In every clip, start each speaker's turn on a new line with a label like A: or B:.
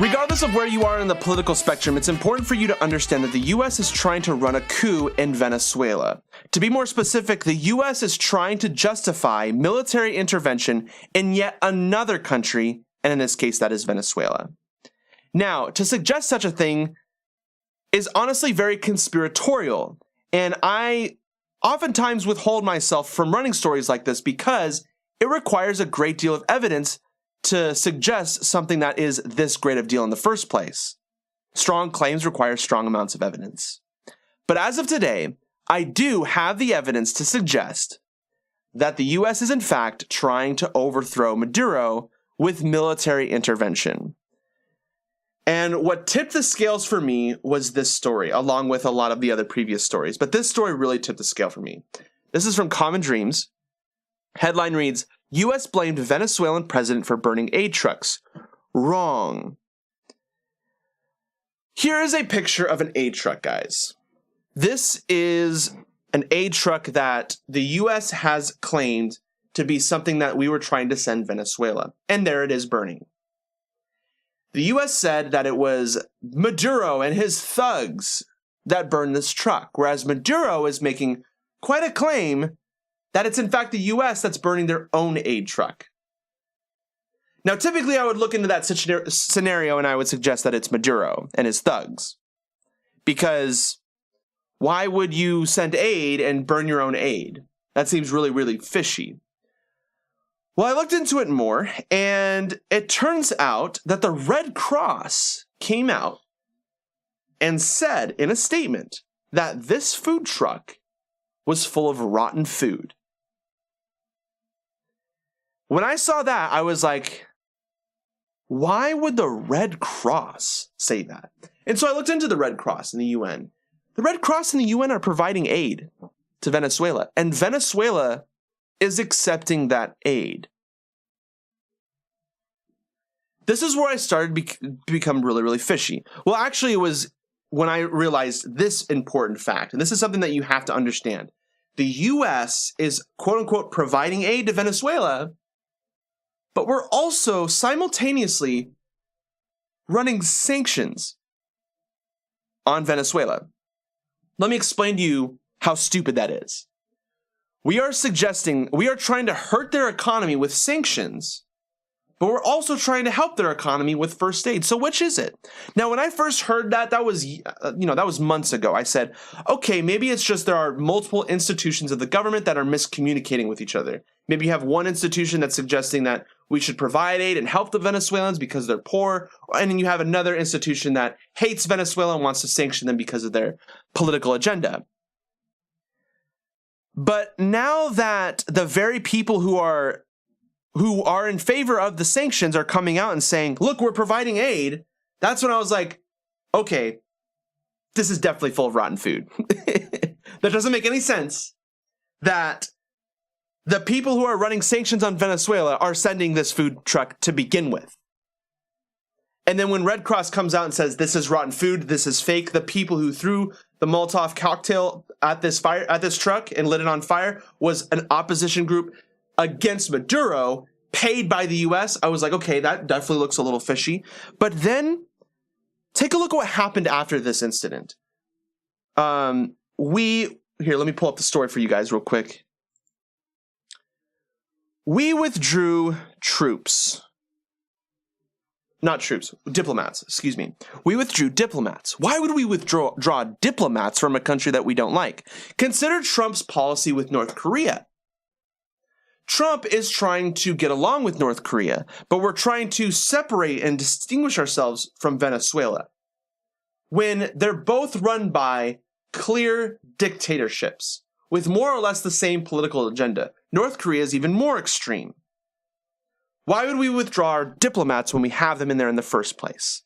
A: Regardless of where you are in the political spectrum, it's important for you to understand that the U.S. is trying to run a coup in Venezuela. To be more specific, the U.S. is trying to justify military intervention in yet another country, and in this case, that is Venezuela. Now, to suggest such a thing is honestly very conspiratorial, and I oftentimes withhold myself from running stories like this because it requires a great deal of evidence to suggest something that is this great of deal in the first place. Strong claims require strong amounts of evidence. But as of today, I do have the evidence to suggest that the US is in fact trying to overthrow Maduro with military intervention. And what tipped the scales for me was this story, along with a lot of the other previous stories. But this story really tipped the scale for me. This is from Common Dreams. Headline reads, U.S. blamed Venezuelan president for burning aid trucks. Wrong. Here is a picture of an aid truck, guys. This is an aid truck that the U.S. has claimed to be something that we were trying to send Venezuela. And there it is burning. The U.S. said that it was Maduro and his thugs that burned this truck, whereas Maduro is making quite a claim that it's in fact the U.S. that's burning their own aid truck. Now, typically I would look into that scenario and I would suggest that it's Maduro and his thugs. Because why would you send aid and burn your own aid? That seems really, really fishy. Well, I looked into it more, and it turns out that the Red Cross came out and said in a statement that this food truck was full of rotten food. When I saw that, I was like, why would the Red Cross say that? And so I looked into the Red Cross and the UN. The Red Cross and the UN are providing aid to Venezuela, and Venezuela is accepting that aid. This is where I started to become really, really fishy. Well, actually, it was when I realized this important fact, and this is something that you have to understand. The U.S. is, quote-unquote, providing aid to Venezuela, but we're also simultaneously running sanctions on Venezuela. Let me explain to you how stupid that is. We are trying to hurt their economy with sanctions, but we're also trying to help their economy with first aid. So which is it? Now, when I first heard that, that was months ago. I said, okay, maybe it's just there are multiple institutions of the government that are miscommunicating with each other. Maybe you have one institution that's suggesting that we should provide aid and help the Venezuelans because they're poor, and then you have another institution that hates Venezuela and wants to sanction them because of their political agenda. But now that the very people who are in favor of the sanctions are coming out and saying, look, we're providing aid, that's when I was like, okay, this is definitely full of rotten food. That doesn't make any sense that the people who are running sanctions on Venezuela are sending this food truck to begin with. And then when Red Cross comes out and says, this is rotten food, this is fake, the people who threw the Molotov cocktail at this truck and lit it on fire was an opposition group against Maduro, paid by the U.S. I was like, okay, that definitely looks a little fishy. But then, take a look at what happened after this incident. Here, let me pull up the story for you guys real quick. We withdrew diplomats, excuse me. We withdrew diplomats. Why would we withdraw diplomats from a country that we don't like? Consider Trump's policy with North Korea. Trump is trying to get along with North Korea, but we're trying to separate and distinguish ourselves from Venezuela when they're both run by clear dictatorships with more or less the same political agenda. North Korea is even more extreme. Why would we withdraw our diplomats when we have them in there in the first place?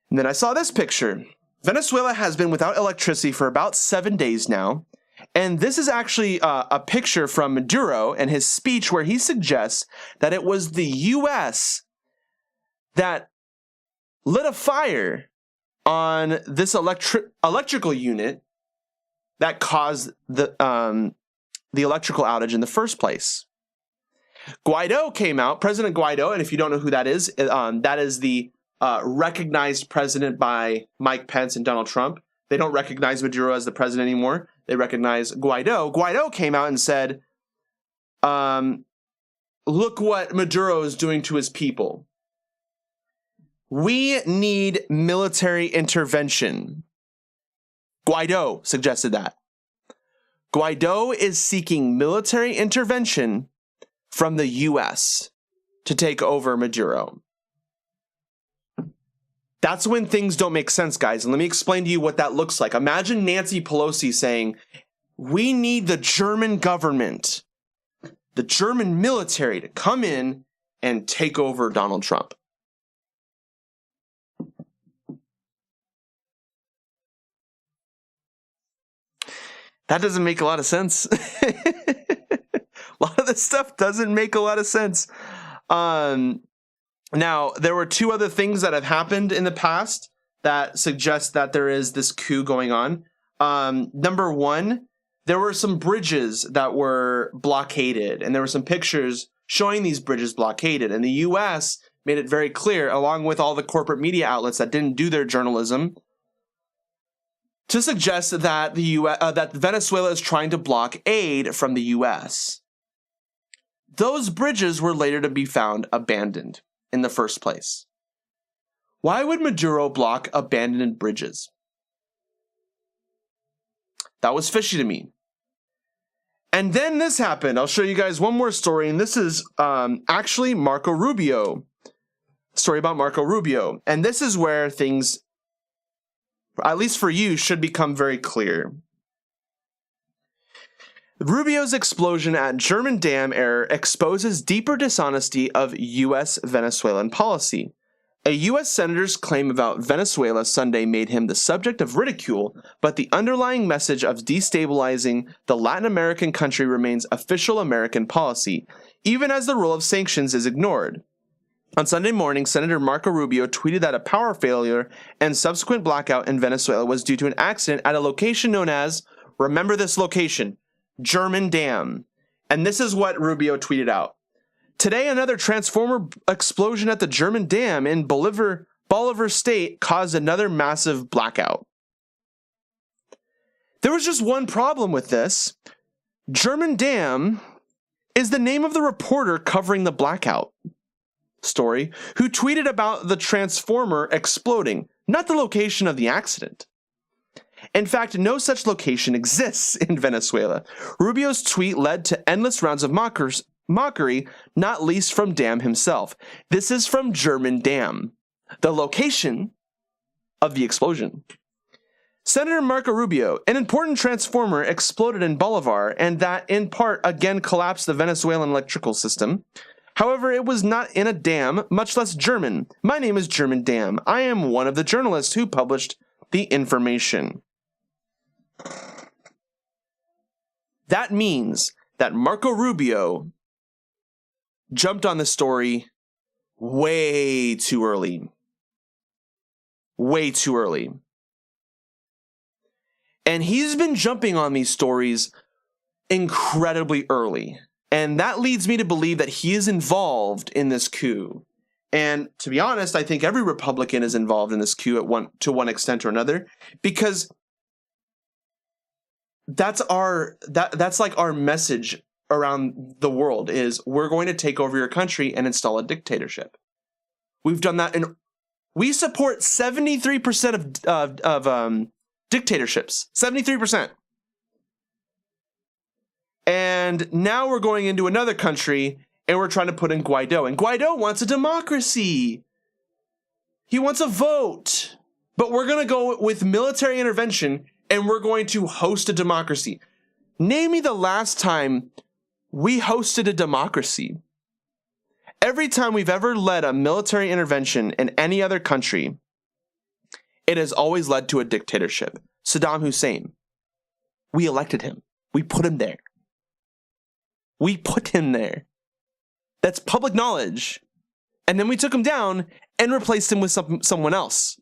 A: And then I saw this picture. Venezuela has been without electricity for about 7 days now. And this is actually a picture from Maduro and his speech where he suggests that it was the U.S. that lit a fire on this electrical unit that caused the electrical outage in the first place. Guaido came out, President Guaido, and if you don't know who that is the recognized president by Mike Pence and Donald Trump. They don't recognize Maduro as the president anymore. They recognize Guaido. Guaido came out and said, look what Maduro is doing to his people. We need military intervention. Guaido suggested that. Guaido is seeking military intervention from the U.S. to take over Maduro. That's when things don't make sense, guys. And let me explain to you what that looks like. Imagine Nancy Pelosi saying, we need the German government, the German military to come in and take over Donald Trump. That doesn't make a lot of sense. A lot of this stuff doesn't make a lot of sense. Now, there were two other things that have happened in the past that suggest that there is this coup going on. Number one, there were some bridges that were blockaded, and there were some pictures showing these bridges blockaded. And the U.S. made it very clear, along with all the corporate media outlets that didn't do their journalism, to suggest that that Venezuela is trying to block aid from the U.S. Those bridges were later to be found abandoned in the first place. Why would Maduro block abandoned bridges? That was fishy to me. And then this happened. I'll show you guys one more story, and this is actually Marco Rubio. Story about Marco Rubio. And this is where things, at least for you, should become very clear. Rubio's explosion at German dam error exposes deeper dishonesty of U.S. Venezuelan policy. A U.S. senator's claim about Venezuela Sunday made him the subject of ridicule, but the underlying message of destabilizing the Latin American country remains official American policy, even as the role of sanctions is ignored. On Sunday morning, Senator Marco Rubio tweeted that a power failure and subsequent blackout in Venezuela was due to an accident at a location known as, remember this location, German Dam. And this is what Rubio tweeted out. Today, another transformer explosion at the German Dam in Bolivar State caused another massive blackout. There was just one problem with this. German Dam is the name of the reporter covering the blackout story who tweeted about the transformer exploding, not the location of the accident. In fact, no such location exists in Venezuela. Rubio's tweet led to endless rounds of mockery, not least from Dam himself. This is from German Dam, the location of the explosion. Senator Marco Rubio, an important transformer exploded in Bolivar, and that in part again collapsed the Venezuelan electrical system. However, it was not in a dam, much less German. My name is German Dam. I am one of the journalists who published the information. That means that Marco Rubio jumped on the story way too early. Way too early. And he's been jumping on these stories incredibly early. And that leads me to believe that he is involved in this coup. And to be honest, I think every Republican is involved in this coup to one extent or another, because that's like our message around the world is we're going to take over your country and install a dictatorship. We've done that, and we support 73% of dictatorships. 73%. And now we're going into another country and we're trying to put in Guaido. And Guaido wants a democracy. He wants a vote. But we're going to go with military intervention and we're going to host a democracy. Name me the last time we hosted a democracy. Every time we've ever led a military intervention in any other country, it has always led to a dictatorship. Saddam Hussein. We elected him. We put him there. We put him there. That's public knowledge. And then we took him down and replaced him with someone else.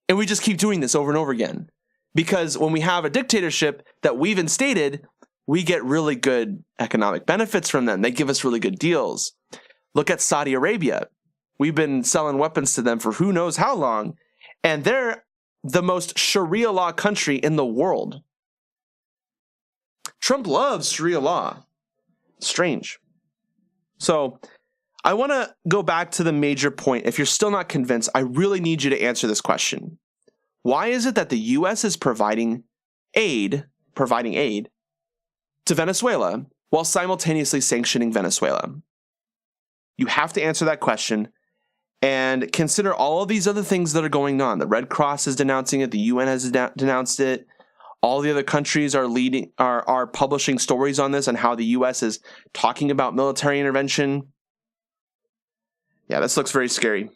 A: And we just keep doing this over and over again. Because when we have a dictatorship that we've instated, we get really good economic benefits from them. They give us really good deals. Look at Saudi Arabia. We've been selling weapons to them for who knows how long, and they're the most Sharia law country in the world. Trump loves Sharia law. Strange. So I want to go back to the major point. If you're still not convinced, I really need you to answer this question. Why is it that the U.S. is providing aid to Venezuela while simultaneously sanctioning Venezuela? You have to answer that question and consider all of these other things that are going on. The Red Cross is denouncing it. The UN has denounced it. All the other countries are publishing stories on this and how the U.S. is talking about military intervention. Yeah, this looks very scary.